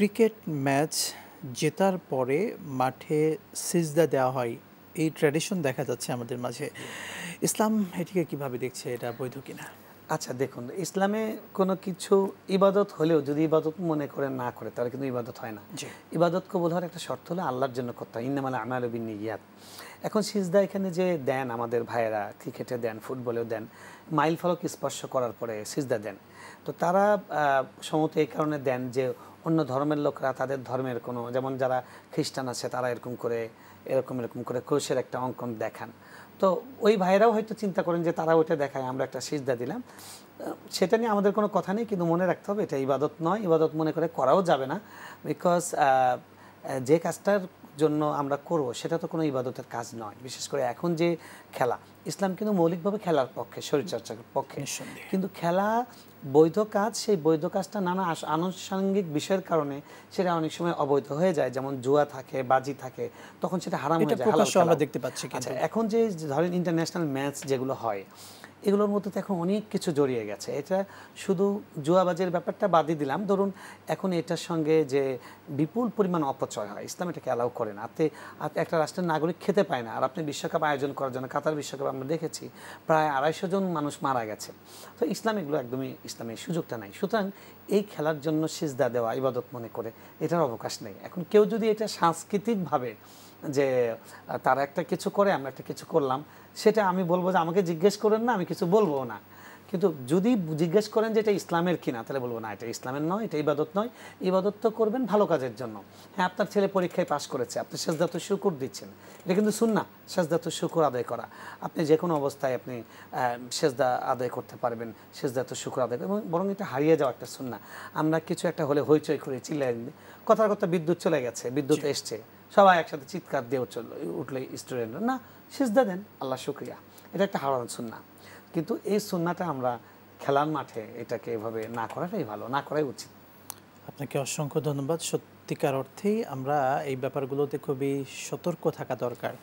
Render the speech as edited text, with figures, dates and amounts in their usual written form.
Cricket match জেতার পরে মাঠে সিজদা দেওয়া হয়, এই ট্র্যাডিশন দেখা যাচ্ছে আমাদের মাঝে। ইসলাম এটিকে কিভাবে দেখছে, এটা বৈধ কিনা? আচ্ছা দেখুন, ইসলামে কোনো কিছু ইবাদত হলেও যদি ইবাদত মনে করে না করে তাহলে কিন্তু ইবাদত হয় না। জি। ইবাদত কবুল হওয়ার একটা শর্ত হলো আল্লাহর জন্য করতে হয়, ইন্নামাল আমালু বিন্নিয়াত। এখন সিজদা এখানে যে দেন আমাদের ভাইয়েরা, ক্রিকেটে দেন, ফুটবলেও দেন, মাইল ফলক স্পর্শ করার পরে সিজদা দেন। তো তারা সম্ভবত এই কারণে দেন যে অন্য ধর্মের লোকরা তাদের ধর্মের কোনো, যেমন যারা খ্রিস্টান আছে তারা এরকম করে ক্রুশের একটা অঙ্কন দেখান। তো ওই ভাইয়েরাও হয়তো চিন্তা করেন যে তারা ওইটা দেখায়, আমরা একটা সিজদা দিলাম। সেটা নিয়ে আমাদের কোনো কথা নেই, কিন্তু মনে রাখতে হবে এটা ইবাদত নয়, ইবাদত মনে করে করাও যাবে না। বিকজ যে কাজটার জন্য আমরা করব সেটা তো কোনো ইবাদতের কাজ নয়। বিশেষ করে এখন যে খেলা, ইসলাম কিন্তু মৌলিকভাবে খেলার পক্ষে, শরীরচর্চার পক্ষে, কিন্তু খেলা বৈধ কাজ। সেই বৈধ কাজটা নানা আনুষঙ্গিক বিষয়ের কারণে সেটা অনেক সময় অবৈধ হয়ে যায়, যেমন জুয়া থাকে, বাজি থাকে, তখন সেটা হারাম হয়ে যায়। আমরা দেখতে পাচ্ছি। আচ্ছা, এখন যে ধরেন ইন্টারন্যাশনাল ম্যাচ যেগুলো হয়, এগুলোর মধ্যে তো এখন অনেক কিছু জড়িয়ে গেছে। এটা শুধু জুয়াবাজির ব্যাপারটা বাদই দিলাম, ধরুন এখন এটার সঙ্গে যে বিপুল পরিমাণ অপচয় হয়, ইসলাম এটাকে অ্যালাউ করে না। একটা রাষ্ট্রের নাগরিক খেতে পায় না। আর আপনি বিশ্বকাপ আয়োজন করার জন্য, কাতার বিশ্বকাপ আমরা দেখেছি প্রায় 250 জন মানুষ মারা গেছে। তো ইসলাম এগুলো একদমই, ইসলামের সুযোগটা নাই। সুতরাং এই খেলার জন্য সিজদা দেওয়া ইবাদত মনে করে এটার অবকাশ নেই। এখন কেউ যদি এটা সাংস্কৃতিকভাবে যে তারা একটা কিছু করে, আমরা একটা কিছু করলাম, সেটা আমি বলবো যে আমাকে জিজ্ঞেস করেন না, আমি কিছু বলবো না। কিন্তু যদি জিজ্ঞেস করেন যে এটা ইসলামের কিনা, তাহলে বলবো না, এটা ইসলামের নয়, এটা ইবাদত নয়। ইবাদত তো করবেন ভালো কাজের জন্য। হ্যাঁ, আপনার ছেলে পরীক্ষায় পাশ করেছে, আপনি সেজদাত শুকর দিচ্ছেন, এটা কিন্তু সুন্নাহ, সেজদাত শুকর আদায় করা। আপনি যে কোনো অবস্থায় আপনি সেজদা আদায় করতে পারবেন, সেজদাত শুকর আদায়, এবং বরং এটা হারিয়ে যাওয়া একটা সুন্নাহ। আমরা কিছু একটা হলে হইচই করে চিল্লাই, কথার কথা বিদ্যুৎ চলে গেছে, বিদ্যুৎ এসছে, সবাই একসাথে চিৎকার দিয়ে উঠলে স্টুডেন্টরা না, সিজদা দেন, আল্লাহ শুকরিয়া, এটা একটা হারাম সুন্নাহ। কিন্তু এই সুন্নাহটা আমরা খেলার মাঠে এটাকে এভাবে না করাটাই ভালো, না করাই উচিত। আপনাকে অসংখ্য ধন্যবাদ। সত্যিকার অর্থেই আমরা এই ব্যাপারগুলোতে খুবই সতর্ক থাকা দরকার।